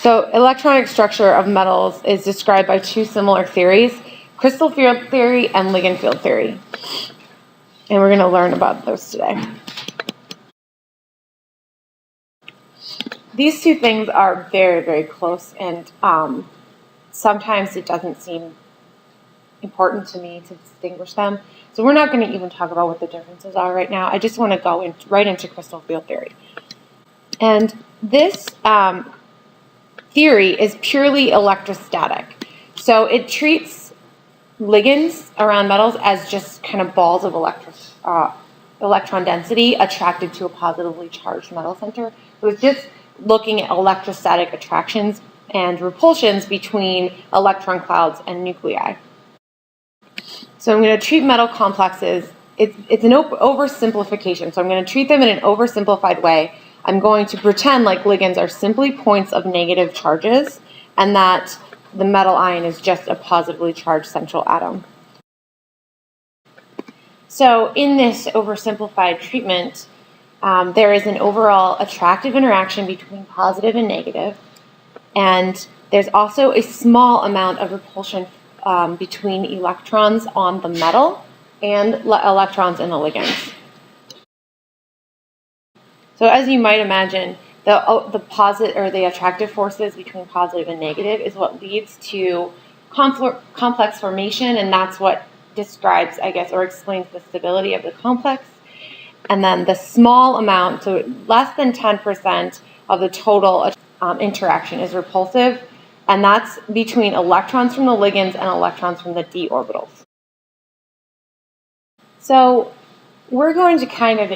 So electronic structure of metals is described by two similar theories, crystal field theory and Ligand field theory. And we're going to learn about those today. These two things are very, very close, and sometimes it doesn't seem important to me to distinguish them. So we're not going to even talk about what the differences are right now. I just want to go right into crystal field theory. And this theory is purely electrostatic. So it treats ligands around metals as just kind of balls of electron density attracted to a positively charged metal center. So it's just looking at electrostatic attractions and repulsions between electron clouds and nuclei. So I'm going to treat metal complexes. It's an oversimplification. So I'm going to treat them in an oversimplified way. I'm going to pretend like ligands are simply points of negative charges and that the metal ion is just a positively charged central atom. So in this oversimplified treatment, there is an overall attractive interaction between positive and negative, and there's also a small amount of repulsion between electrons on the metal and electrons in the ligands. So as you might imagine, the attractive forces between positive and negative is what leads to complex formation, and that's what describes, I guess, or explains the stability of the complex. And then the small amount, so less than 10% of the total interaction is repulsive, and that's between electrons from the ligands and electrons from the d-orbitals. So we're going to kind of,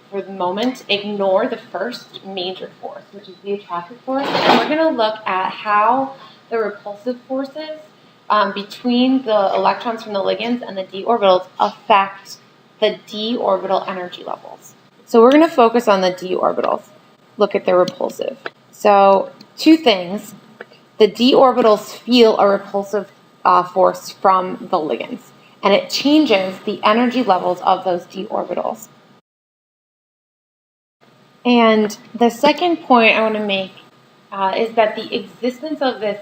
for the moment, ignore the first major force, which is the attractive force, and we're going to look at how the repulsive forces between the electrons from the ligands and the d-orbitals affect the d-orbital energy levels. So we're going to focus on the d-orbitals, look at their repulsive. So two things. The d-orbitals feel a repulsive force from the ligands, and it changes the energy levels of those d-orbitals. And the second point I want to make is that the existence of this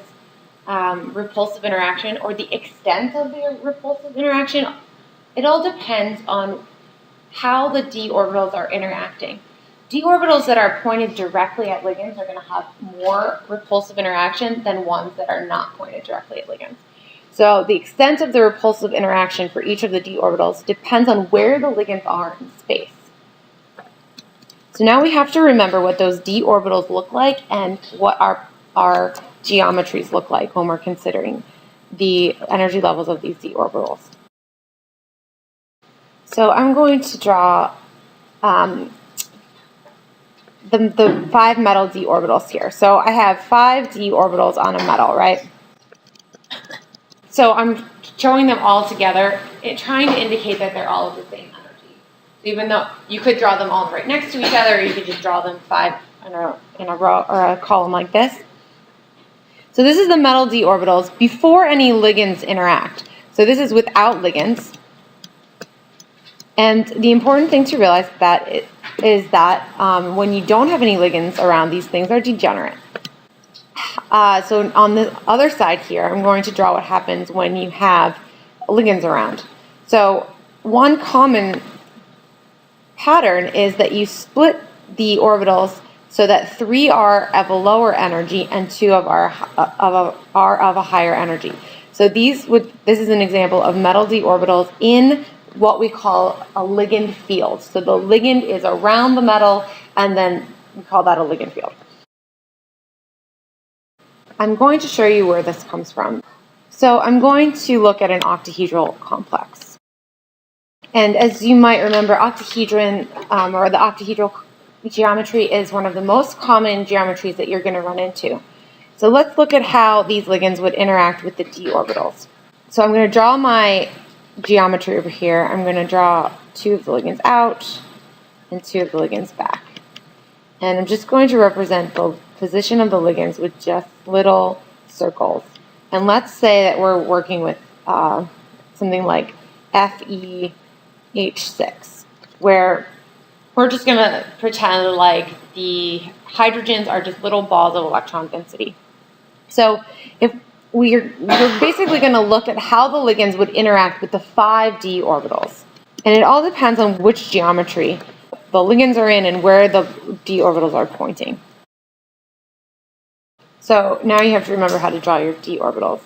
repulsive interaction, or the extent of the repulsive interaction, it all depends on how the d-orbitals are interacting. D-orbitals that are pointed directly at ligands are going to have more repulsive interaction than ones that are not pointed directly at ligands. So the extent of the repulsive interaction for each of the d-orbitals depends on where the ligands are in space. So now we have to remember what those d-orbitals look like and what our geometries look like when we're considering the energy levels of these d-orbitals. So I'm going to draw the 5 metal d-orbitals here. So I have 5 d-orbitals on a metal, right? So I'm showing them all together, trying to indicate that they're all of the same energy. Even though you could draw them all right next to each other, or you could just draw them 5 in a row or a column like this. So this is the metal d-orbitals before any ligands interact. So this is without ligands. And the important thing to realize is that when you don't have any ligands around, these things are degenerate. So on the other side here, I'm going to draw what happens when you have ligands around. So one common pattern is that you split the orbitals so that 3 are of a lower energy and 2 are of a higher energy. So this is an example of metal d orbitals in what we call a ligand field. So the ligand is around the metal, and then we call that a ligand field. I'm going to show you where this comes from. So I'm going to look at an octahedral complex. And as you might remember, octahedron, or the octahedral geometry, is one of the most common geometries that you're going to run into. So let's look at how these ligands would interact with the d orbitals. So I'm going to draw my geometry over here. I'm going to draw 2 of the ligands out and 2 of the ligands back. And I'm just going to represent the position of the ligands with just little circles. And let's say that we're working with something like FeH6, where we're just going to pretend like the hydrogens are just little balls of electron density. So if we're basically going to look at how the ligands would interact with the 5 d orbitals. And it all depends on which geometry the ligands are in and where the d orbitals are pointing. So now you have to remember how to draw your d orbitals.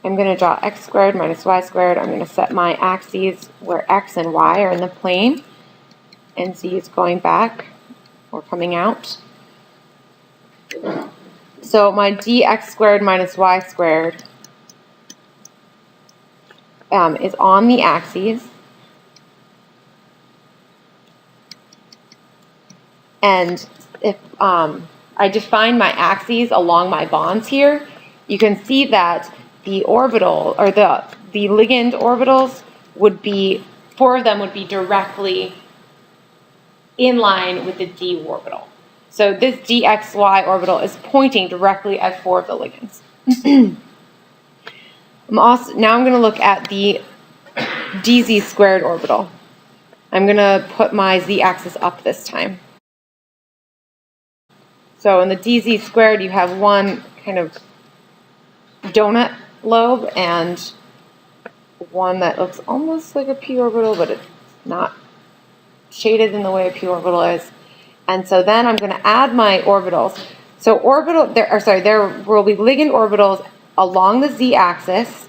I'm going to draw x squared minus y squared. I'm going to set my axes where x and y are in the plane, and z is going back or coming out. So my dx squared minus y squared is on the axes. And if I define my axes along my bonds here, you can see that the orbital, or the ligand orbitals would be, 4 of them would be directly in line with the d orbital. So this dxy orbital is pointing directly at 4 of the ligands. Now I'm going to look at the dz squared orbital. I'm going to put my z-axis up this time. So in the dz squared, you have one kind of donut lobe and one that looks almost like a p orbital, but it's not shaded in the way a p orbital is. And so then I'm going to add my orbitals. So there will be ligand orbitals along the z-axis.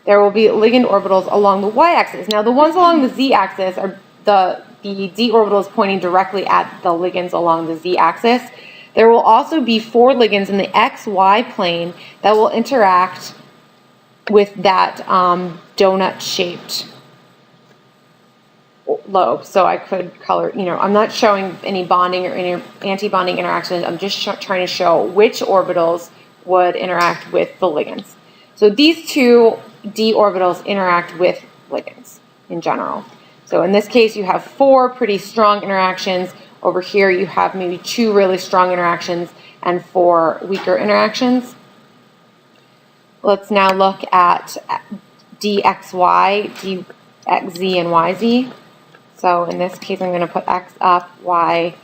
There will be ligand orbitals along the y-axis. Now the ones along the z-axis are the d orbital is pointing directly at the ligands along the z-axis. There will also be 4 ligands in the xy plane that will interact with that donut-shaped lobe. So I could color, I'm not showing any bonding or any anti-bonding interactions. I'm just trying to show which orbitals would interact with the ligands. So these 2 d orbitals interact with ligands in general. So in this case, you have 4 pretty strong interactions. Over here, you have maybe 2 really strong interactions and 4 weaker interactions. Let's now look at dxy, dxz, and yz. So in this case, I'm going to put x up, y,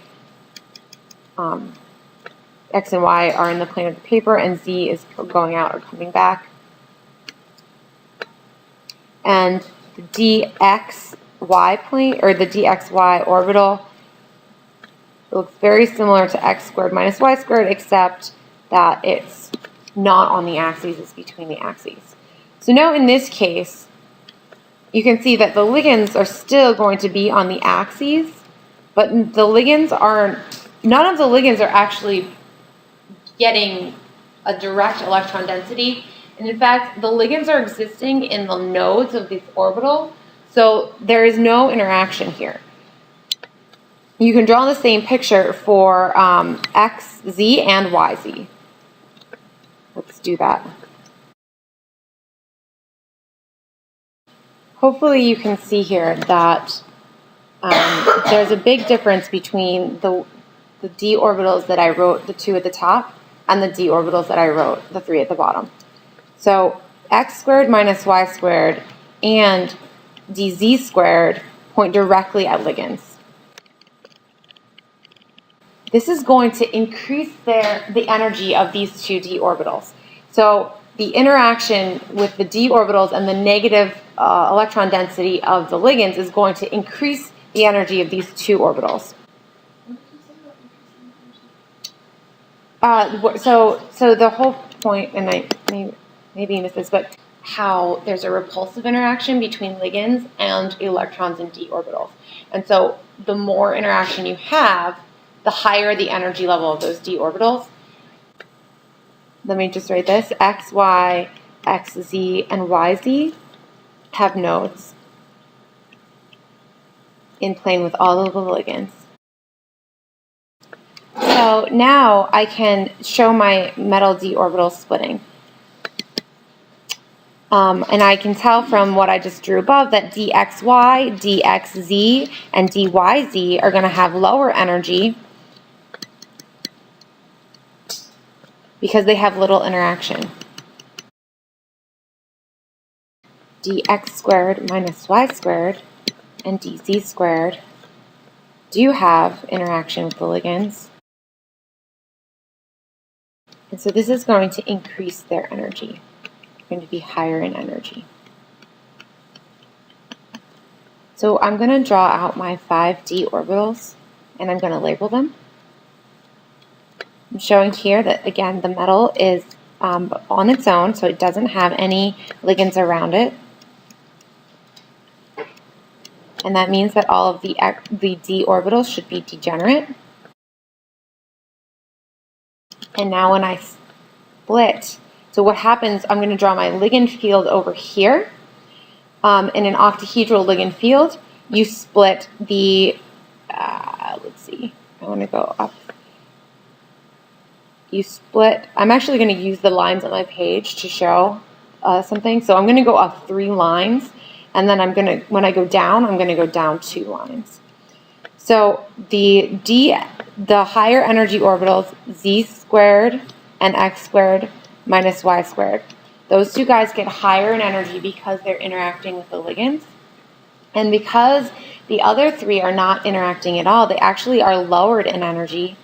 x and y are in the plane of the paper, and z is going out or coming back. And the dxy plane, or the dxy orbital, looks very similar to x squared minus y squared, except that it's not on the axes, it's between the axes. So now in this case, you can see that the ligands are still going to be on the axes, but none of the ligands are actually getting a direct electron density. And in fact, the ligands are existing in the nodes of this orbital, so there is no interaction here. You can draw the same picture for xz and yz. Let's do that. Hopefully you can see here that there's a big difference between the d orbitals that I wrote, the 2 at the top, and the d orbitals that I wrote, the 3 at the bottom. So x squared minus y squared and dz squared point directly at ligands. This is going to increase the energy of these 2 d orbitals. So the interaction with the d orbitals and the negative electron density of the ligands is going to increase the energy of these 2 orbitals. So the whole point, and I maybe you missed this, but how there's a repulsive interaction between ligands and electrons in d orbitals. And so the more interaction you have, the higher the energy level of those d orbitals. Let me just write this. X, Y, X, Z, and YZ have nodes in plane with all of the ligands. So now I can show my metal d orbital splitting. And I can tell from what I just drew above that dxy, dxz, and dyz are going to have lower energy because they have little interaction. Dx squared minus y squared and dz squared do have interaction with the ligands. And so this is going to increase their energy. It's going to be higher in energy. So I'm going to draw out my 5 d orbitals, and I'm going to label them. I'm showing here that, again, the metal is on its own, so it doesn't have any ligands around it. And that means that all of the d orbitals should be degenerate. And now when I split, so what happens, I'm going to draw my ligand field over here. In an octahedral ligand field, you split the, let's see, I want to go up. You split, I'm actually going to use the lines on my page to show something. So I'm going to go up 3 lines, and then when I go down, I'm going to go down 2 lines. So the higher energy orbitals, z squared and x squared minus y squared, those 2 guys get higher in energy because they're interacting with the ligands. And because the other 3 are not interacting at all, they actually are lowered in energy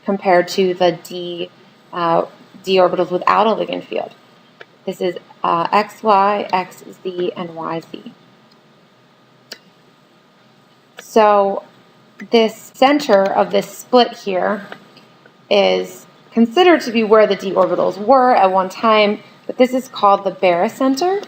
compared to the d orbitals without a ligand field. This is xy, xz, and yz. So this center of this split here is considered to be where the d orbitals were at one time, but this is called the barycenter.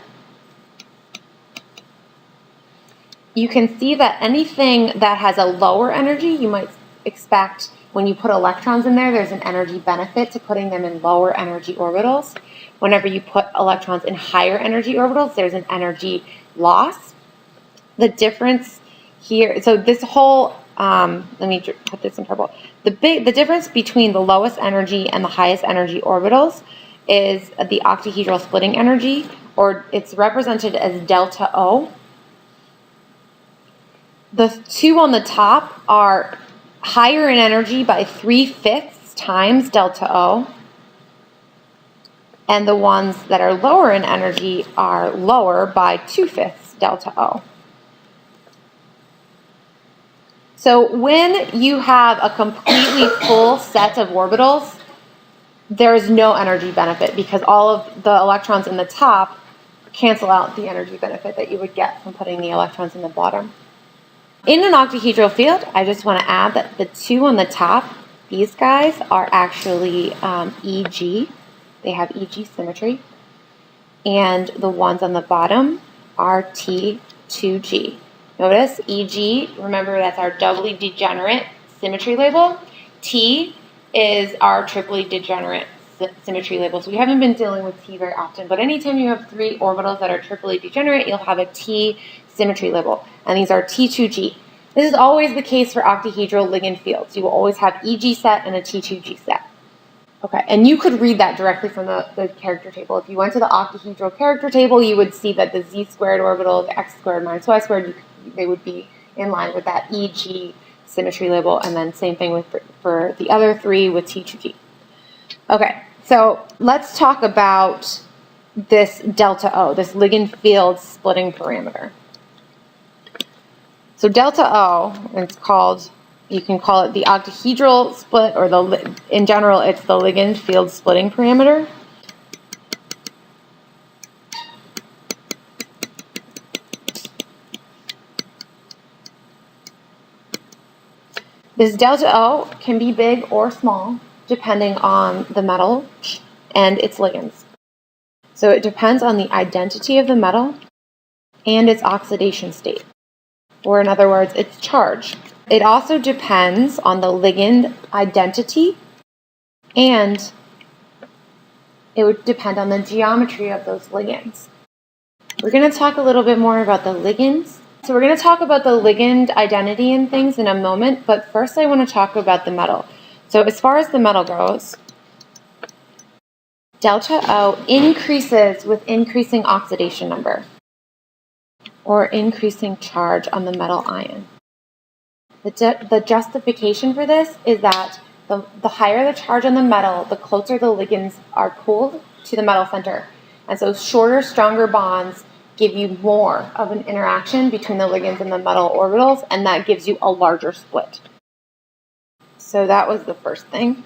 You can see that anything that has a lower energy, you might expect when you put electrons in there, there's an energy benefit to putting them in lower energy orbitals. Whenever you put electrons in higher energy orbitals, there's an energy loss. The difference here, so this whole, let me put this in purple. The difference between the lowest energy and the highest energy orbitals is the octahedral splitting energy, or it's represented as delta O. The 2 on the top are higher in energy by 3/5 times delta O, and the ones that are lower in energy are lower by 2/5 delta O. So when you have a completely full set of orbitals, there's no energy benefit because all of the electrons in the top cancel out the energy benefit that you would get from putting the electrons in the bottom. In an octahedral field, I just want to add that the 2 on the top, these guys are actually EG. They have EG symmetry. And the ones on the bottom are T2G. Notice EG, remember that's our doubly degenerate symmetry label. T is our triply degenerate symmetry label. So we haven't been dealing with T very often, but anytime you have 3 orbitals that are triply degenerate, you'll have a T symmetry label, and these are T2G. This is always the case for octahedral ligand fields. You will always have EG set and a T2G set. Okay, and you could read that directly from the character table. If you went to the octahedral character table, you would see that the z squared orbital, the x squared minus y squared, they would be in line with that EG symmetry label, and then same thing for the other 3 with T2G. Okay, so let's talk about this delta O, this ligand field splitting parameter. So delta O, it's called, you can call it the octahedral split, or in general, it's the ligand field splitting parameter. This delta O can be big or small, depending on the metal and its ligands. So it depends on the identity of the metal and its oxidation state, or in other words, its charge. It also depends on the ligand identity, and it would depend on the geometry of those ligands. We're going to talk a little bit more about the ligands. So we're going to talk about the ligand identity and things in a moment, but first I want to talk about the metal. So as far as the metal goes, delta O increases with increasing oxidation number, or increasing charge on the metal ion. The justification for this is that the higher the charge on the metal, the closer the ligands are pulled to the metal center. And so shorter, stronger bonds give you more of an interaction between the ligands and the metal orbitals, and that gives you a larger split. So that was the first thing.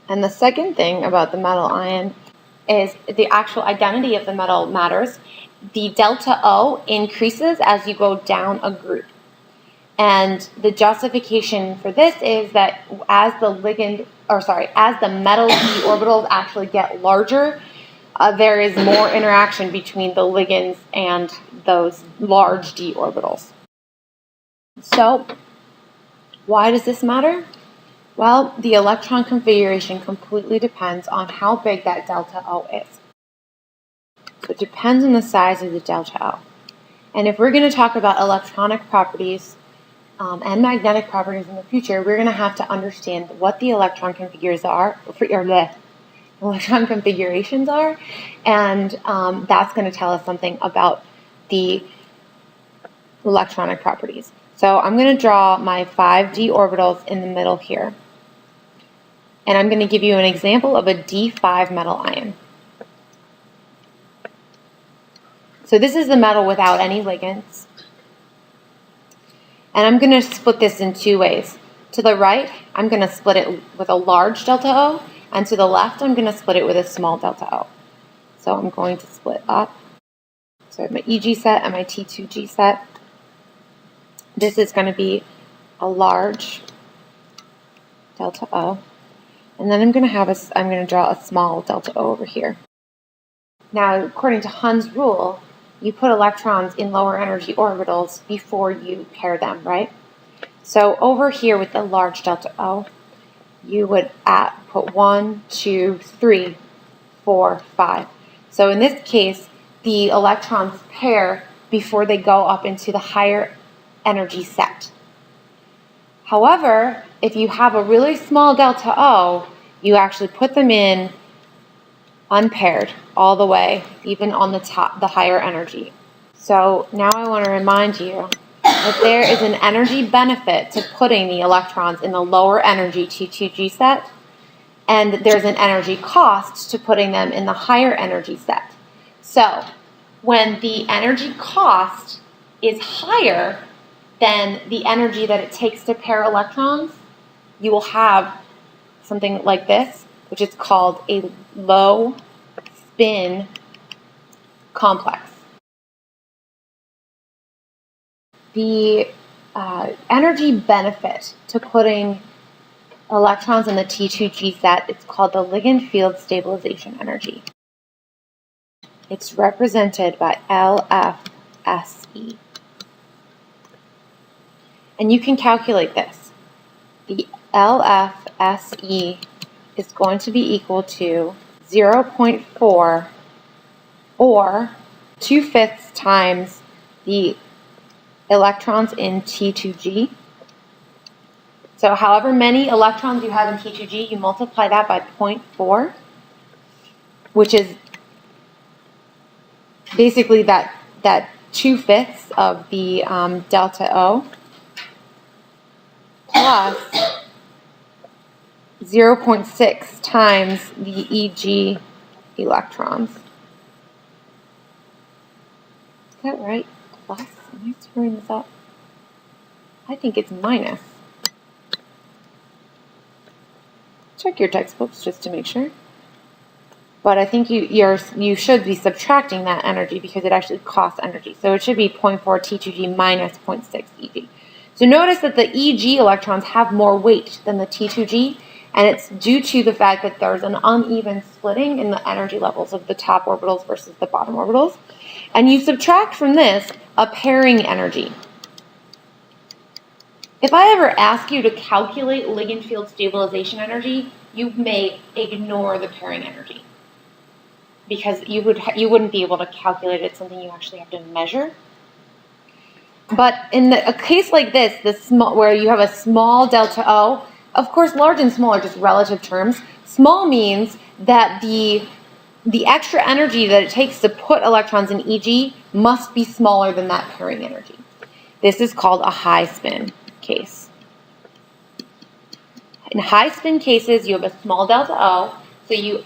And the second thing about the metal ion is the actual identity of the metal matters. The delta O increases as you go down a group. And the justification for this is that as the metal d orbitals actually get larger, there is more interaction between the ligands and those large d orbitals. So, why does this matter? Well, the electron configuration completely depends on how big that delta O is. So it depends on the size of the delta O. And if we're going to talk about electronic properties and magnetic properties in the future, we're going to have to understand what the electron configurations are, and that's going to tell us something about the electronic properties. So I'm going to draw my 5 d orbitals in the middle here. And I'm going to give you an example of a D5 metal ion. So this is the metal without any ligands. And I'm going to split this in two ways. To the right, I'm going to split it with a large delta O, and to the left, I'm going to split it with a small delta O. So I'm going to split up. So I have my EG set and my T2G set. This is going to be a large delta O. And then I'm going to draw a small delta O over here. Now, according to Hund's rule, you put electrons in lower energy orbitals before you pair them, right? So over here with the large delta O, you would put 1, 2, 3, 4, 5. So in this case, the electrons pair before they go up into the higher energy set. However, if you have a really small delta O, you actually put them in unpaired all the way, even on the top, the higher energy. So now I want to remind you that there is an energy benefit to putting the electrons in the lower energy T2G set, and there's an energy cost to putting them in the higher energy set. So when the energy cost is higher than the energy that it takes to pair electrons, you will have something like this, which is called a low spin complex. The energy benefit to putting electrons in the T2G set is called the Ligand Field Stabilization energy. It's represented by LFSE. And you can calculate this. The LFSE is going to be equal to 0.4 or 2/5 times the electrons in T2G. So however many electrons you have in T2G, you multiply that by 0.4, which is basically that 2/5 of the delta O plus 0.6 times the EG electrons. Is that right? Plus? Am I screwing this up? I think it's minus. Check your textbooks just to make sure. But I think you should be subtracting that energy because it actually costs energy. So it should be 0.4 T2G minus 0.6 EG. So notice that the EG electrons have more weight than the T2G, and it's due to the fact that there's an uneven splitting in the energy levels of the top orbitals versus the bottom orbitals. And you subtract from this a pairing energy. If I ever ask you to calculate ligand field stabilization energy, you may ignore the pairing energy because you wouldn't be able to calculate it. It's something you actually have to measure. But in a case like this, where you have a small delta O, of course, large and small are just relative terms. Small means that the extra energy that it takes to put electrons in EG must be smaller than that pairing energy. This is called a high spin case. In high spin cases, you have a small delta O, so you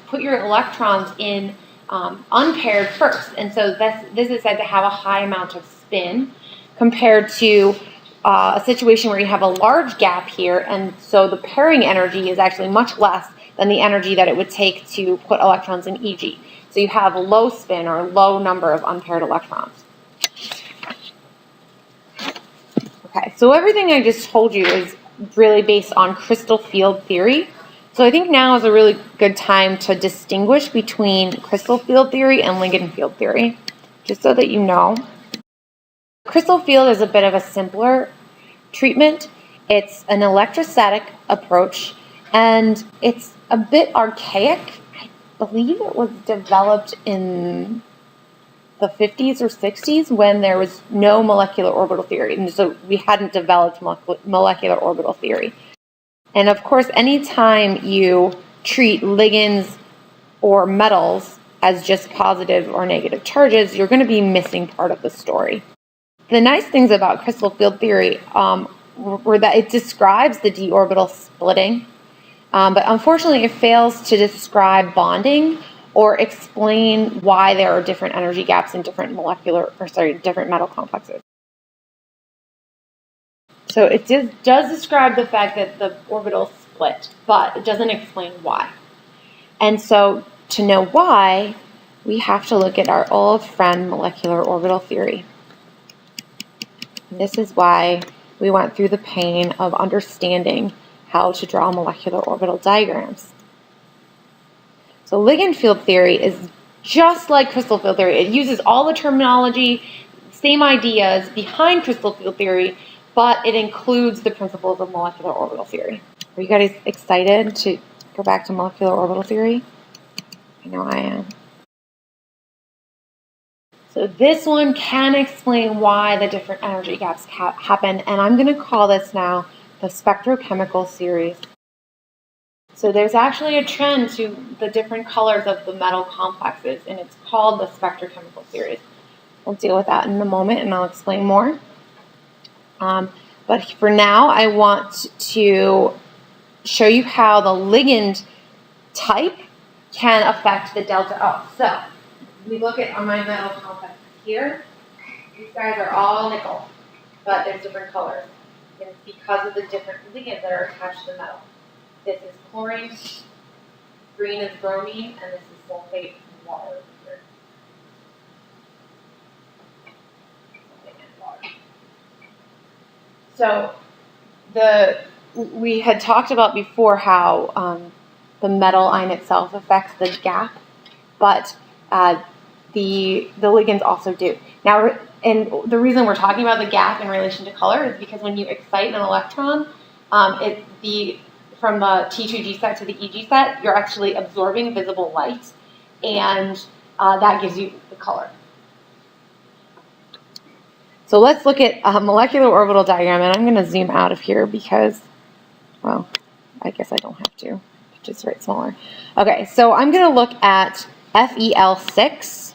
put your electrons in unpaired first. And so this is said to have a high amount of spin compared to a situation where you have a large gap here, and so the pairing energy is actually much less than the energy that it would take to put electrons in EG. So you have a low spin or low number of unpaired electrons. Okay, so everything I just told you is really based on crystal field theory. So I think now is a really good time to distinguish between crystal field theory and Ligand field theory, just so that you know. Crystal field is a bit of a simpler treatment. It's an electrostatic approach, and it's a bit archaic. I believe it was developed in the 50s or 60s when there was no molecular orbital theory, and so we hadn't developed molecular orbital theory. And of course, anytime you treat ligands or metals as just positive or negative charges, you're going to be missing part of the story. The nice things about crystal field theory were that it describes the d-orbital splitting, but unfortunately it fails to describe bonding or explain why there are different energy gaps in different different metal complexes. So it does describe the fact that the orbitals split, but it doesn't explain why. And so to know why, we have to look at our old friend molecular orbital theory. And this is why we went through the pain of understanding how to draw molecular orbital diagrams. So ligand field theory is just like crystal field theory. It uses all the terminology, same ideas behind crystal field theory, but it includes the principles of molecular orbital theory. Are you guys excited to go back to molecular orbital theory? I know I am. So this one can explain why the different energy gaps happen, and I'm going to call this now the Spectrochemical Series. So there's actually a trend to the different colors of the metal complexes, and it's called the Spectrochemical Series. We'll deal with that in a moment, and I'll explain more. But for now, I want to show you how the ligand type can affect the delta O. So we look at my metal complexes here. These guys are all nickel, but there's different colors. And it's because of the different ligands that are attached to the metal. This is chlorine, green is bromine, and this is sulfate and water here. So we had talked about before how the metal ion itself affects the gap, but the ligands also do. Now, and the reason we're talking about the gap in relation to color is because when you excite an electron, from the T2G set to the EG set, you're actually absorbing visible light, and that gives you the color. So let's look at a molecular orbital diagram, and I'm going to zoom out of here because, well, I guess I don't have to. Just write smaller. Okay, so I'm going to look at FeL6,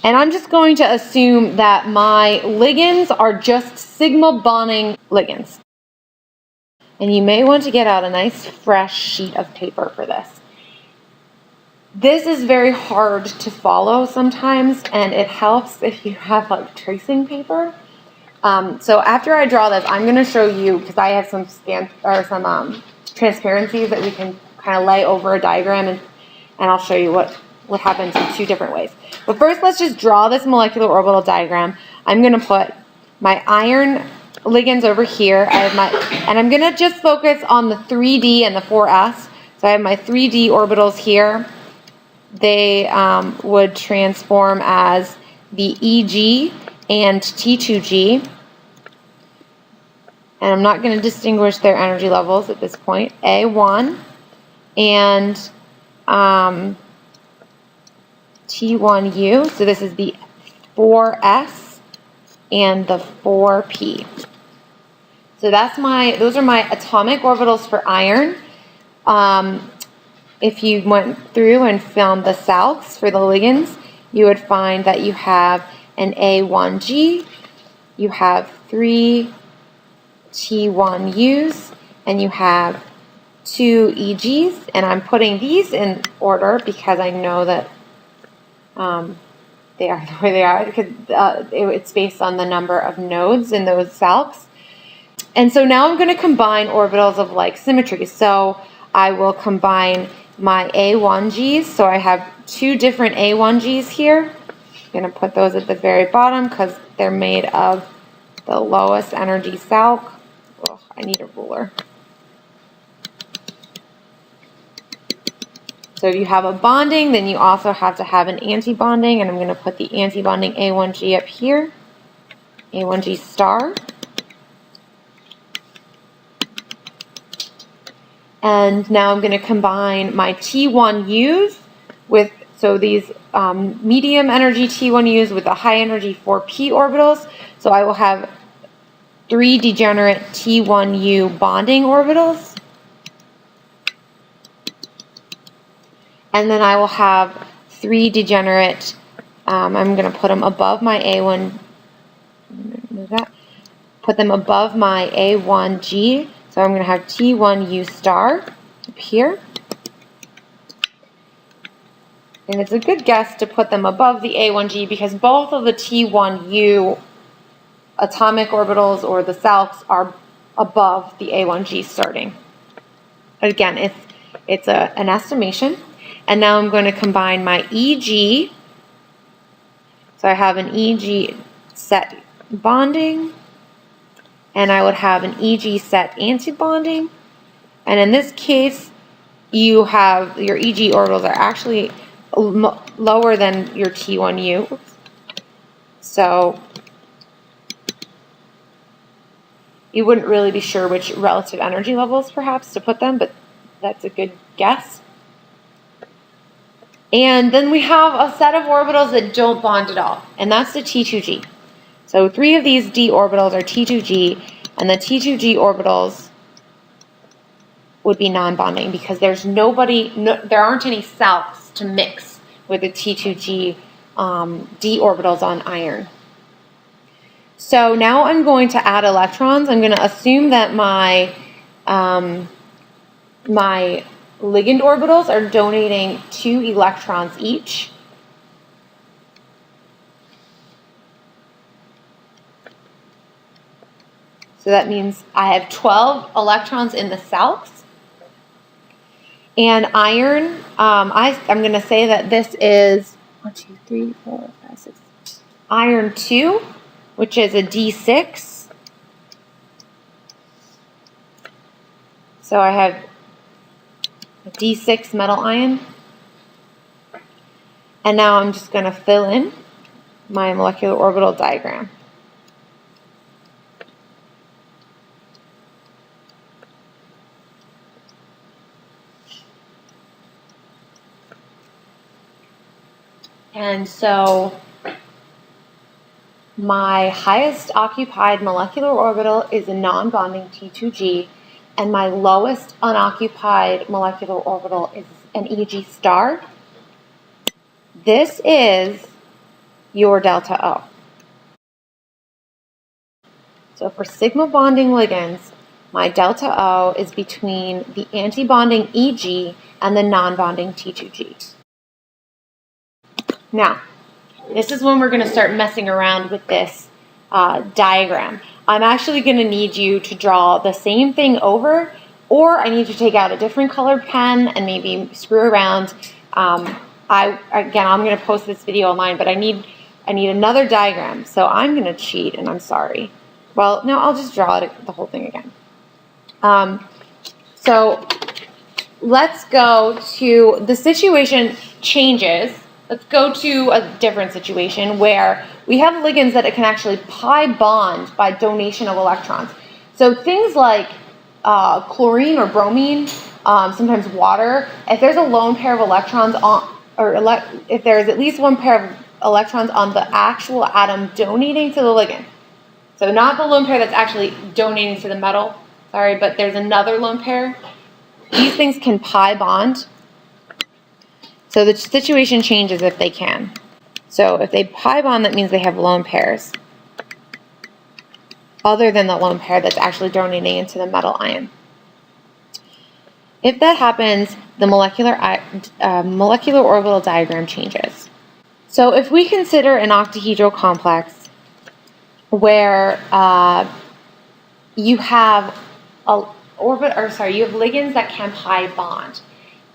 and I'm just going to assume that my ligands are just sigma bonding ligands. And you may want to get out a nice fresh sheet of paper for this. This is very hard to follow sometimes, and it helps if you have like tracing paper. So after I draw this, I'm going to show you, because I have some transparencies that we can kind of lay over a diagram, and I'll show you what happens in two different ways. But first, let's just draw this molecular orbital diagram. I'm going to put my iron ligands over here. And I'm going to just focus on the 3D and the 4s. So I have my 3D orbitals here. They would transform as the EG and T2G. And I'm not going to distinguish their energy levels at this point. A1 and T1U. So this is the 4S and the 4P. So those are my atomic orbitals for iron. If you went through and found the souths for the ligands, you would find that you have an A1G, you have 3 T1Us, and you have two EGs, and I'm putting these in order because I know that they are the way they are, because it's based on the number of nodes in those salps. And so now I'm going to combine orbitals of like symmetry. So I will combine my A1Gs. So I have two different A1Gs here. I'm going to put those at the very bottom because they're made of the lowest energy salp. Oh, I need a ruler. So if you have a bonding, then you also have to have an anti-bonding, and I'm going to put the anti-bonding A1G up here, A1G star. And now I'm going to combine my T1Us with, so these medium energy T1Us with the high energy 4p orbitals. So I will have 3 degenerate T1U bonding orbitals. And then I will have 3 degenerate, I'm going to put them above my A1, move that, put them above my A1G. So I'm going to have T1U star up here. And it's a good guess to put them above the A1G because both of the T1U atomic orbitals or the salps are above the A1G starting. Again, it's an estimation. And now I'm going to combine my EG. So I have an EG set bonding, and I would have an EG set antibonding. And in this case, you have your EG orbitals are actually lower than your T1U. So you wouldn't really be sure which relative energy levels perhaps to put them, but that's a good guess. And then we have a set of orbitals that don't bond at all, and that's the T2G. So 3 of these d orbitals are T2G, and the T2G orbitals would be non-bonding because there's there aren't any salps to mix with the T2G d orbitals on iron. So now I'm going to add electrons. I'm going to assume that my my ligand orbitals are donating 2 electrons each. So that means I have 12 electrons in the salps. And iron, I'm going to say that this is 1, 2, 3, 4, 5, 6. Iron 2, which is a D6. So I have a D6 metal ion. And now I'm just going to fill in my molecular orbital diagram. And so my highest occupied molecular orbital is a non-bonding T2G, and my lowest unoccupied molecular orbital is an EG star. This is your delta O. So for sigma bonding ligands, my delta O is between the antibonding EG and the non-bonding T2G. Now, this is when we're going to start messing around with this diagram. I'm actually going to need you to draw the same thing over, or I need you to take out a different colored pen and maybe screw around. I'm going to post this video online, but I need another diagram, so I'm going to cheat, and I'm sorry. Well, no, I'll just draw the whole thing again. So let's go to the situation changes. Let's go to a different situation where we have ligands that it can actually pi bond by donation of electrons. So things like chlorine or bromine, sometimes water, if there's a lone pair of electrons if there's at least one pair of electrons on the actual atom donating to the ligand, so not the lone pair that's actually donating to the metal, sorry, but there's another lone pair, these things can pi bond. So the situation changes if they can. So if they pi bond, that means they have lone pairs, other than the lone pair that's actually donating into the metal ion. If that happens, the molecular orbital diagram changes. So if we consider an octahedral complex where you have you have ligands that can pi bond.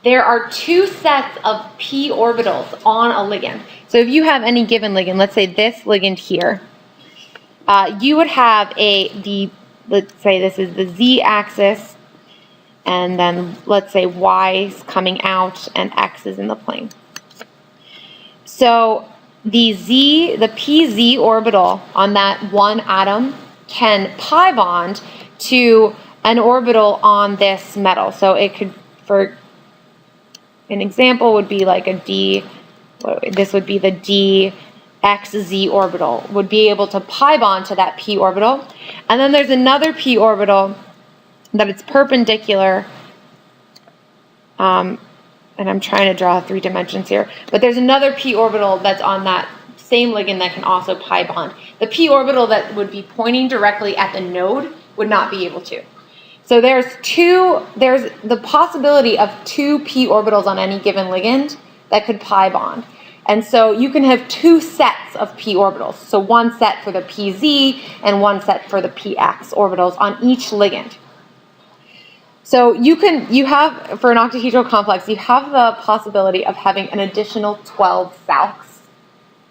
There are two sets of p orbitals on a ligand. So if you have any given ligand, let's say this ligand here, you would have let's say this is the z-axis, and then let's say y is coming out and x is in the plane. So the pz orbital on that one atom can pi bond to an orbital on this metal. So it could, for an example, would be like this would be the dxz orbital, would be able to pi bond to that p orbital. And then there's another p orbital that it's perpendicular, and I'm trying to draw 3 dimensions here, but there's another p orbital that's on that same ligand that can also pi bond. The p orbital that would be pointing directly at the node would not be able to. So there's the possibility of 2 p orbitals on any given ligand that could pi bond. And so you can have 2 sets of p orbitals. So one set for the pz and one set for the px orbitals on each ligand. So you have, for an octahedral complex, you have the possibility of having an additional 12 souths.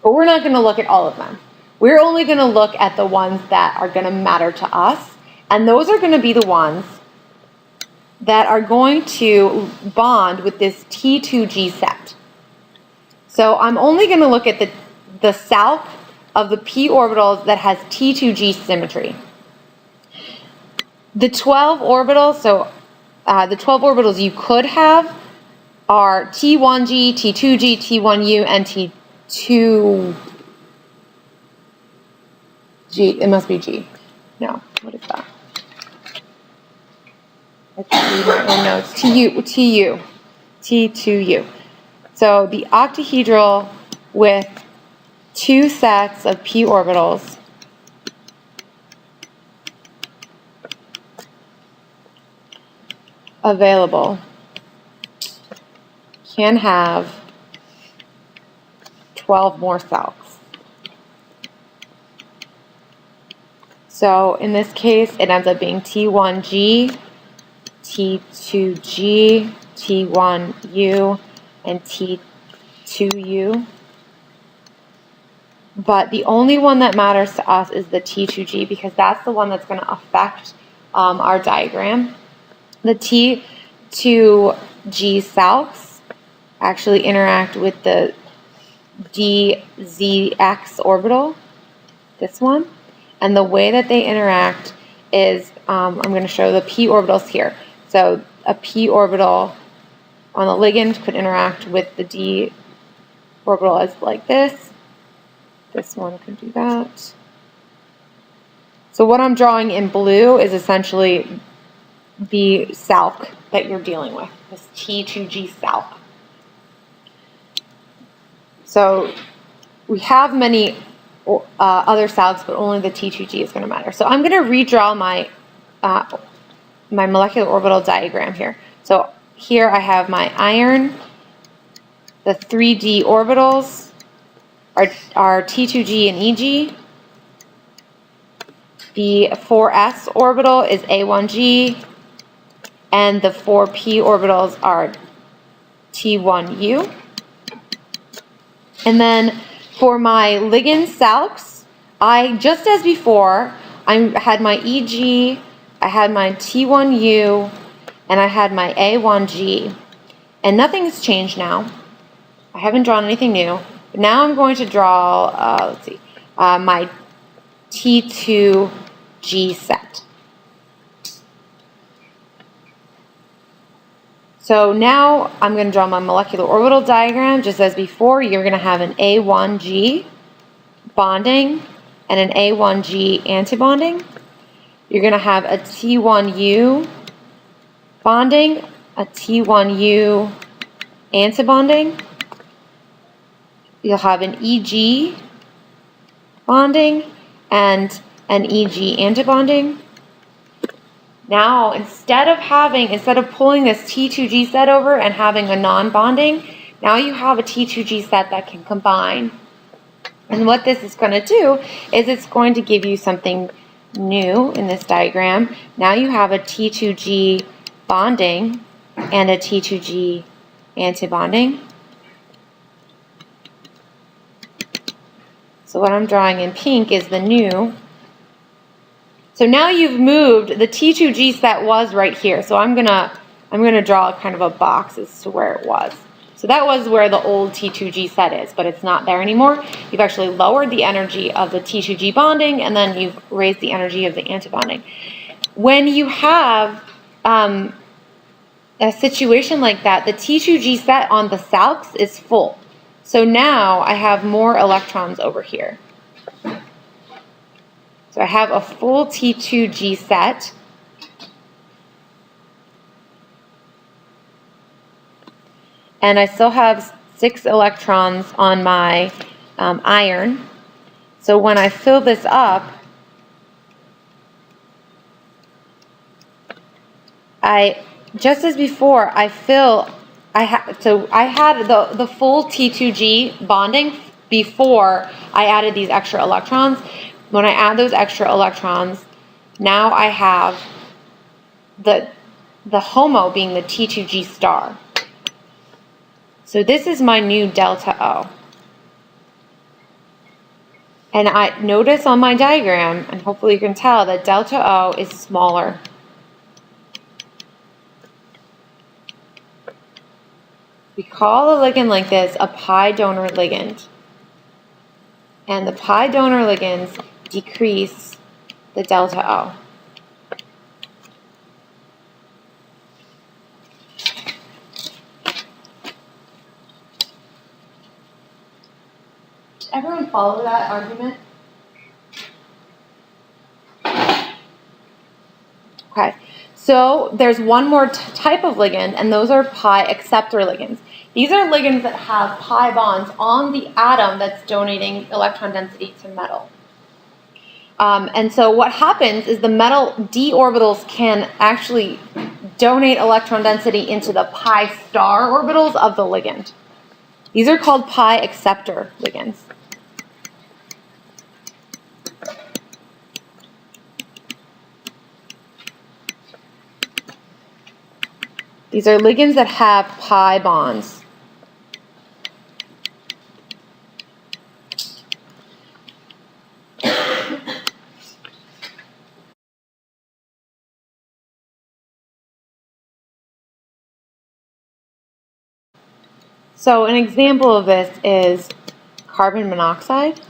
But we're not going to look at all of them. We're only going to look at the ones that are going to matter to us. And those are going to be the ones that are going to bond with this T2G set. So I'm only going to look at the south of the p orbitals that has T2G symmetry. The 12 orbitals, the 12 orbitals you could have are T1G, T2G, T1U, and T2G. It must be G. No, what is that? Let's read my own notes. T2U. So the octahedral with 2 sets of p orbitals available can have 12 more souths. So in this case, it ends up being T1G, T2G, T1U, and T2U. But the only one that matters to us is the T2G, because that's the one that's going to affect our diagram. The T2G souths actually interact with the DZX orbital, this one. And the way that they interact is, I'm going to show the p orbitals here. So a p orbital on the ligand could interact with the d orbital as like this. This one could do that. So what I'm drawing in blue is essentially the south that you're dealing with, this T2G south. So we have many other souths, but only the T2G is going to matter. So I'm going to redraw my molecular orbital diagram here. So here I have my iron. The 3D orbitals are T2G and EG. The 4s orbital is A1G, and the 4p orbitals are T1U. And then for my ligand souths, just as before, I had my EG, I had my T1U, and I had my A1G. And nothing has changed now. I haven't drawn anything new. But now I'm going to draw, my T2G set. So now I'm going to draw my molecular orbital diagram. Just as before, you're going to have an A1G bonding and an A1G antibonding. You're going to have a T1U bonding, a T1U antibonding. You'll have an EG bonding and an EG antibonding. Now, instead of pulling this T2G set over and having a non-bonding, now you have a T2G set that can combine. And what this is going to do is it's going to give you something new in this diagram. Now you have a T2G bonding and a T2G antibonding. So what I'm drawing in pink is the new. So now you've moved, the T2G set was right here. So I'm gonna draw kind of a box as to where it was. So that was where the old T2G set is, but it's not there anymore. You've actually lowered the energy of the T2G bonding, and then you've raised the energy of the antibonding. When you have a situation like that, the T2G set on the south is full. So now I have more electrons over here. So I have a full T2G set. And I still have 6 electrons on my iron. So when I fill this up, just as before, I had the full T2G bonding before I added these extra electrons. When I add those extra electrons, now I have the HOMO being the T2G star. So this is my new delta O. And I notice on my diagram, and hopefully you can tell, that delta O is smaller. We call a ligand like this a pi donor ligand. And the pi donor ligands decrease the delta O. Did everyone follow that argument? Okay, so there's one more type of ligand, and those are pi acceptor ligands. These are ligands that have pi bonds on the atom that's donating electron density to metal. And so what happens is the metal d-orbitals can actually donate electron density into the pi star orbitals of the ligand. These are called pi acceptor ligands. These are ligands that have pi bonds. So an example of this is carbon monoxide.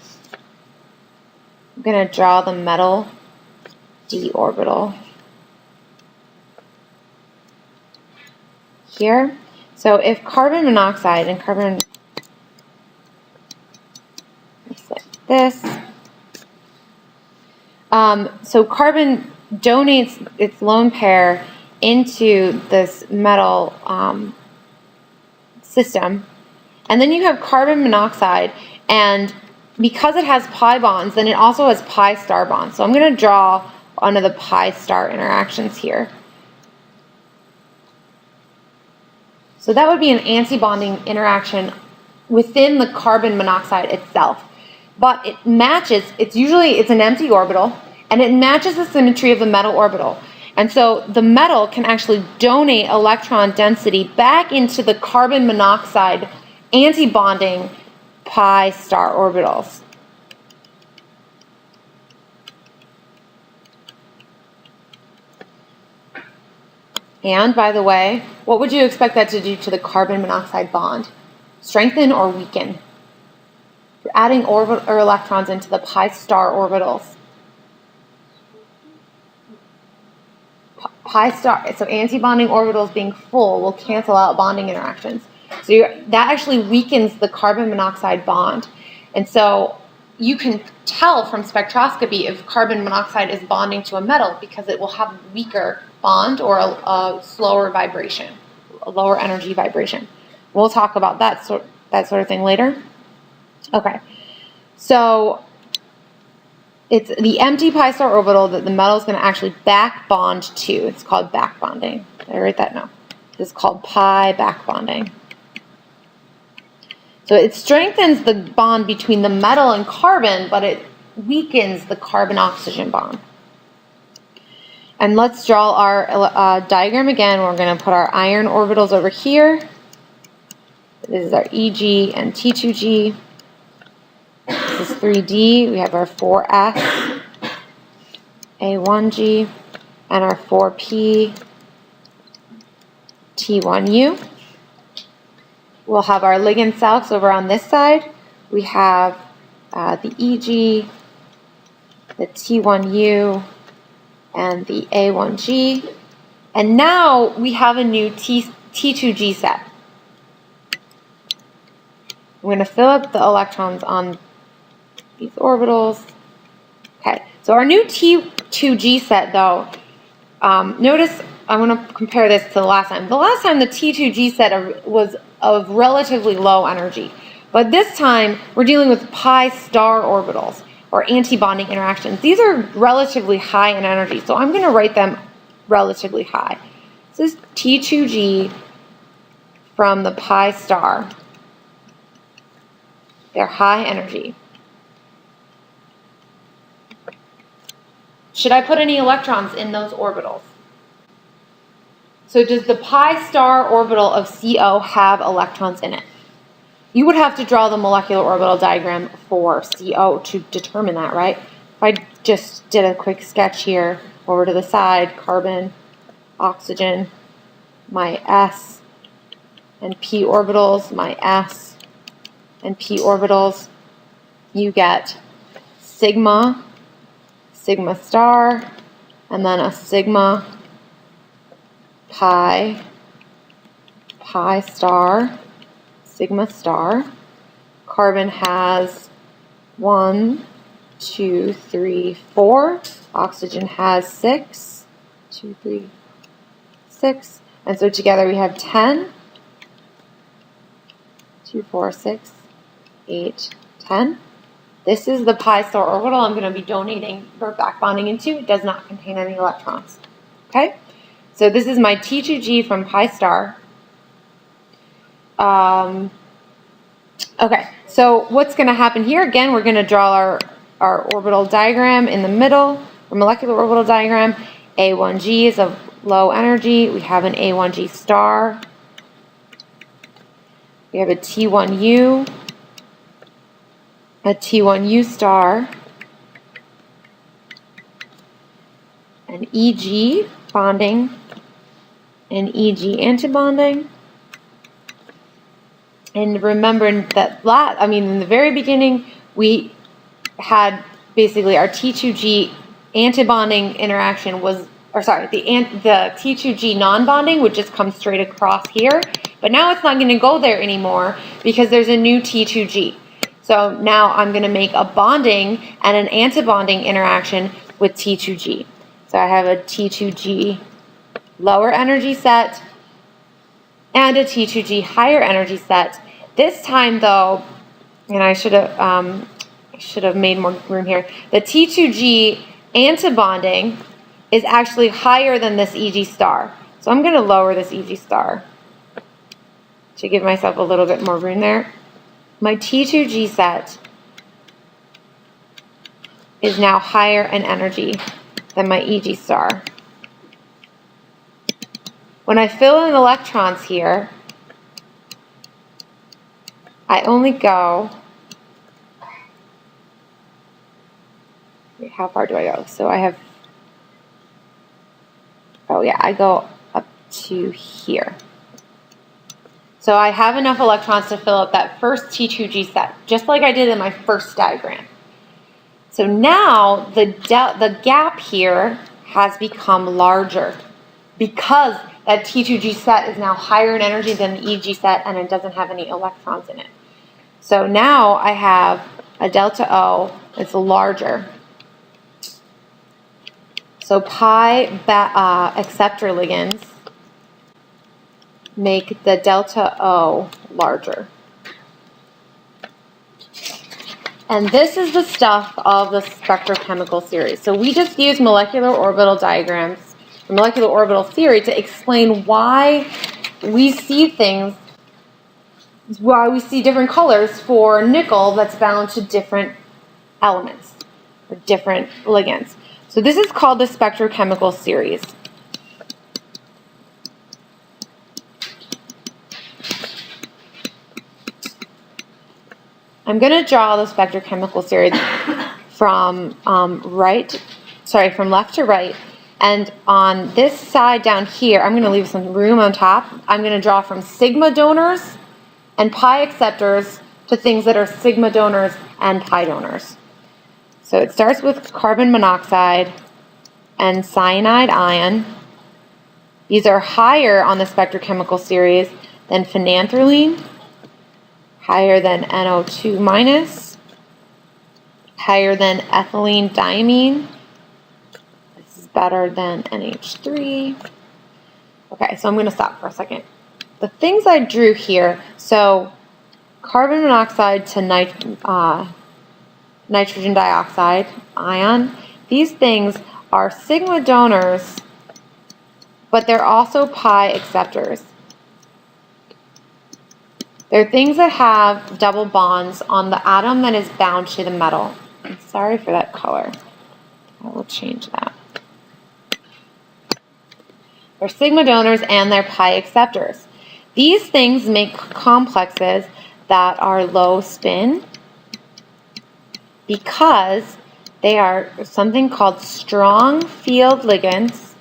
I'm going to draw the metal d orbital here. So if carbon monoxide and carbon, let's like this. So carbon donates its lone pair into this metal system, and then you have carbon monoxide, and because it has pi bonds, then it also has pi star bonds. So I'm going to draw one of the pi star interactions here. So that would be an antibonding interaction within the carbon monoxide itself. But it matches, it's an empty orbital, and it matches the symmetry of the metal orbital. And so the metal can actually donate electron density back into the carbon monoxide antibonding pi star orbitals. And by the way, what would you expect that to do to the carbon monoxide bond? Strengthen or weaken? You're adding electrons into the pi star orbitals. Pi star, so antibonding orbitals being full will cancel out bonding interactions. So that actually weakens the carbon monoxide bond. And so you can tell from spectroscopy if carbon monoxide is bonding to a metal because it will have a weaker bond or a slower vibration, a lower energy vibration. We'll talk about that sort of thing later. Okay, so it's the empty pi star orbital that the metal is going to actually back bond to. It's called back bonding. Did I write that? No. This is called pi back bonding. So it strengthens the bond between the metal and carbon, but it weakens the carbon-oxygen bond. And let's draw our diagram again. We're going to put our iron orbitals over here. This is our EG and T2G. This is 3D. We have our 4S, A1G, and our 4P, T1U. We'll have our ligand salx over on this side. We have the EG, the T1U, and the A1G. And now we have a new T2G set. I'm going to fill up the electrons on these orbitals. Okay, so our new T2G set, though, notice I'm going to compare this to the last time. The last time the T2G set was of relatively low energy, but this time we're dealing with pi star orbitals, or antibonding interactions. These are relatively high in energy, so I'm going to write them relatively high. This is T2G from the pi star. They're high energy. Should I put any electrons in those orbitals? So does the pi star orbital of CO have electrons in it? You would have to draw the molecular orbital diagram for CO to determine that, right? If I just did a quick sketch here, over to the side, carbon, oxygen, my S and P orbitals, my S and P orbitals, you get sigma, sigma star, and then a sigma, pi, pi star, sigma star. Carbon has 1, 2, 3, 4. Oxygen has 6, 2, 3, 6. And so together we have 10, 2, 4, 6, 8, 10. This is the pi star orbital I'm going to be donating or back bonding into. It does not contain any electrons. Okay? So this is my T2G from pi star. Okay, so what's going to happen here? Again, we're going to draw our orbital diagram in the middle, or molecular orbital diagram. A1G is of low energy. We have an A1G star. We have a T1U, a T1U star, an EG bonding, an EG antibonding. And remember that in the very beginning, we had basically our T2G antibonding interaction was, the T2G non-bonding would just come straight across here. But now it's not going to go there anymore because there's a new T2G. So now I'm going to make a bonding and an antibonding interaction with T2G. So I have a T2G lower energy set and a T2G higher energy set. This time, though, and I should have made more room here. The T2G antibonding is actually higher than this EG star. So I'm going to lower this EG star to give myself a little bit more room there. My T2G set is now higher in energy than my EG star. When I fill in electrons here, I only go, how far do I go? So I have, I go up to here. So I have enough electrons to fill up that first T2G set, just like I did in my first diagram. So now the gap here has become larger because that T2G set is now higher in energy than the EG set and it doesn't have any electrons in it. So now I have a delta O that's larger. So pi acceptor ligands make the delta O larger. And this is the stuff of the spectrochemical series. So we just use molecular orbital diagrams, the molecular orbital theory, to explain why we see things, why we see different colors for nickel that's bound to different elements or different ligands. So this is called the spectrochemical series. I'm going to draw the spectrochemical series from from left to right. And on this side down here, I'm going to leave some room on top. I'm going to draw from sigma donors and pi acceptors to things that are sigma donors and pi donors. So it starts with carbon monoxide and cyanide ion. These are higher on the spectrochemical series than phenanthrene, higher than NO2 minus, higher than ethylene diamine. This is better than NH3. Okay, so I'm going to stop for a second. The things I drew here, so carbon monoxide to nitrogen dioxide ion, these things are sigma donors, but they're also pi acceptors. They're things that have double bonds on the atom that is bound to the metal. I'm sorry for that color. I will change that. They're sigma donors and they're pi acceptors. These things make complexes that are low spin because they are something called strong field ligands.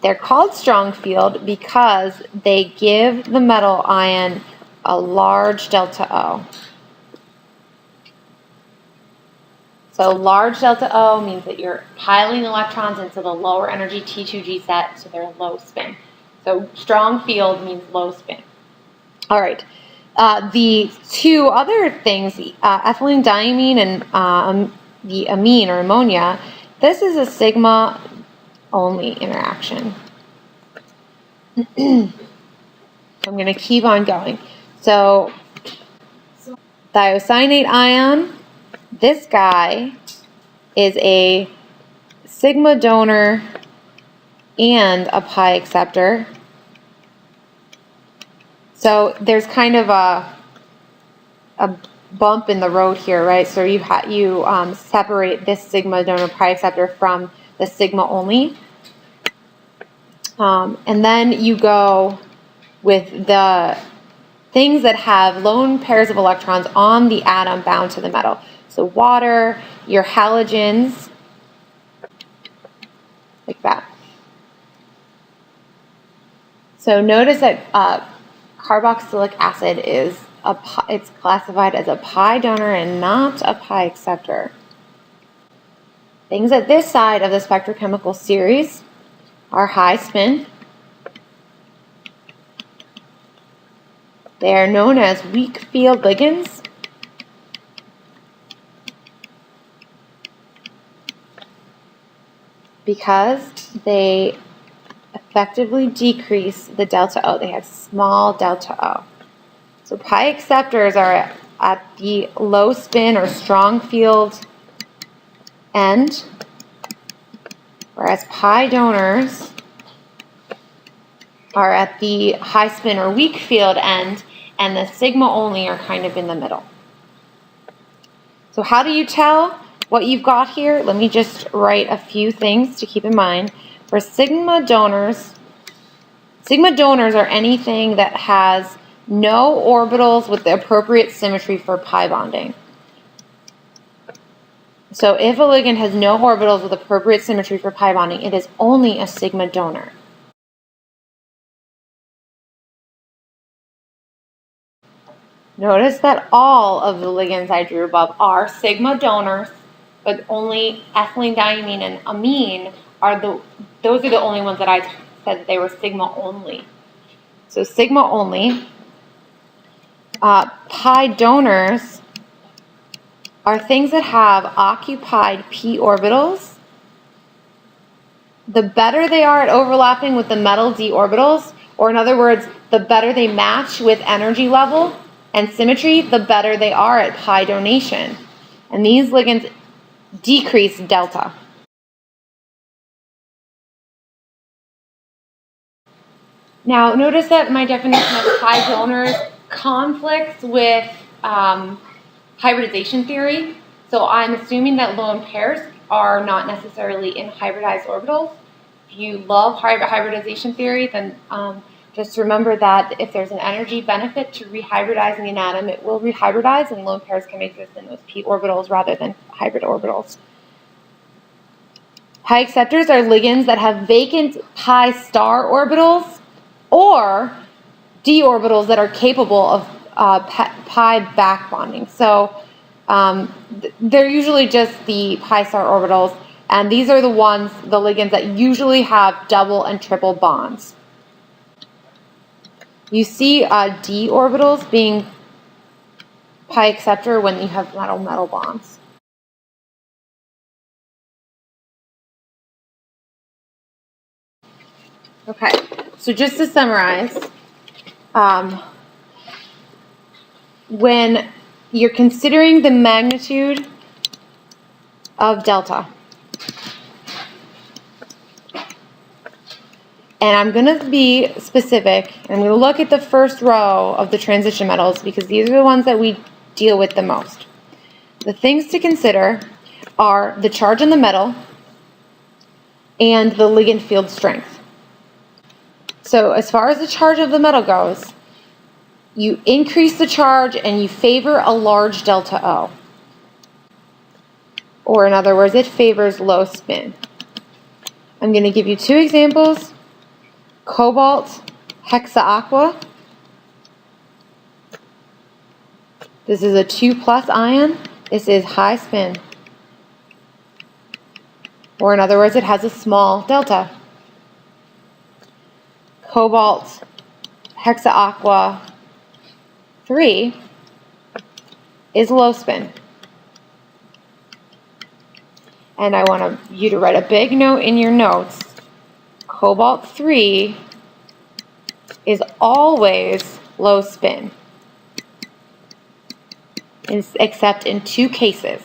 They're called strong field because they give the metal ion a large delta O. So large delta O means that you're piling electrons into the lower energy T2G set, so they're low spin. So strong field means low spin. All right. The two other things, ethylene diamine and the amine or ammonia, this is a sigma only interaction. I'm going to keep on going. So thiocyanate ion, this guy is a sigma donor and a pi acceptor. So there's kind of a bump in the road here, right? So you separate this sigma donor pi acceptor from the sigma only. And then you go with the things that have lone pairs of electrons on the atom bound to the metal. So water, your halogens, like that. So notice that carboxylic acid it's classified as a pi donor and not a pi acceptor. Things at this side of the spectrochemical series are high spin. They are known as weak field ligands. Because they effectively decrease the delta O. They have small delta O. So pi acceptors are at the low spin or strong field end, whereas pi donors are at the high spin or weak field end, and the sigma only are kind of in the middle. So how do you tell what you've got here? Let me just write a few things to keep in mind. For sigma donors are anything that has no orbitals with the appropriate symmetry for pi bonding. So if a ligand has no orbitals with appropriate symmetry for pi bonding, it is only a sigma donor. Notice that all of the ligands I drew above are sigma donors, but only ethylene, diamine, and amine those are the only ones that I said that they were sigma only. So sigma only. Pi donors are things that have occupied p orbitals. The better they are at overlapping with the metal d orbitals, or in other words, the better they match with energy level and symmetry, the better they are at pi donation. And these ligands decrease delta. Now, notice that my definition of pi donors conflicts with hybridization theory. So I'm assuming that lone pairs are not necessarily in hybridized orbitals. If you love hybridization theory, then just remember that if there's an energy benefit to rehybridizing an atom, it will rehybridize, and lone pairs can exist in those p orbitals rather than hybrid orbitals. Pi acceptors are ligands that have vacant pi star orbitals or d-orbitals that are capable of pi back bonding. So they're usually just the pi star orbitals, and these are the ligands that usually have double and triple bonds. You see d orbitals being pi acceptor when you have metal-metal bonds. Okay, so just to summarize, when you're considering the magnitude of delta, and I'm going to be specific, I'm going to look at the first row of the transition metals because these are the ones that we deal with the most. The things to consider are the charge on the metal and the ligand field strength. So as far as the charge of the metal goes, you increase the charge and you favor a large delta O. Or in other words, it favors low spin. I'm going to give you two examples. Cobalt hexaaqua. This is a 2+ ion. This is high spin. Or in other words, it has a small delta. Cobalt hexaaqua 3 is low spin. And I want you to write a big note in your notes. Cobalt 3 is always low spin, except in two cases.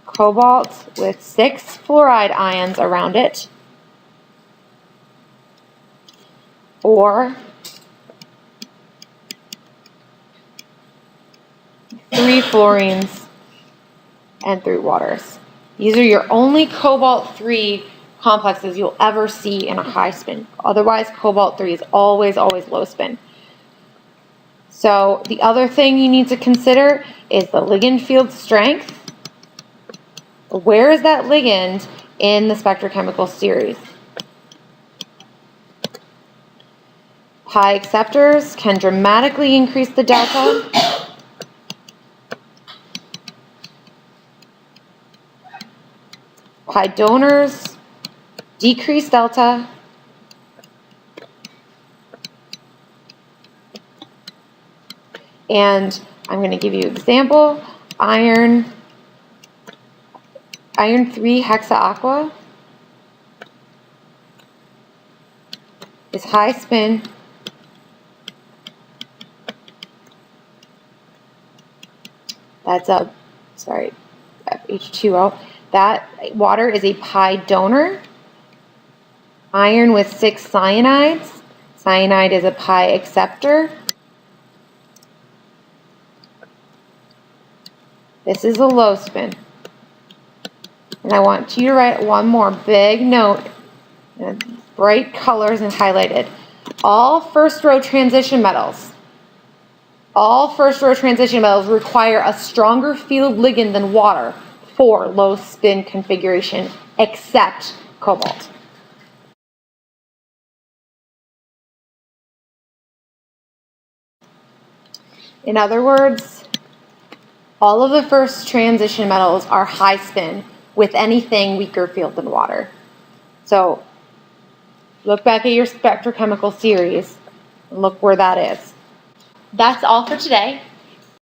Cobalt with 6 fluoride ions around it, or 3 fluorines and 3 waters. These are your only cobalt 3 complexes you'll ever see in a high spin. Otherwise, cobalt 3 is always low spin. So the other thing you need to consider is the ligand field strength. Where is that ligand in the spectrochemical series? Pi acceptors can dramatically increase the delta. Pi donors decrease delta. And I'm going to give you an example. Iron 3 hexaaqua is high spin. That's H2O. That water is a pi donor. Iron with 6 cyanides. Cyanide is a pi acceptor. This is a low spin. And I want you to write one more big note, bright colors and highlighted. All first row transition metals require a stronger field ligand than water for low spin configuration, except cobalt. In other words, all of the first transition metals are high spin with anything weaker field than water. So look back at your spectrochemical series and look where that is. That's all for today.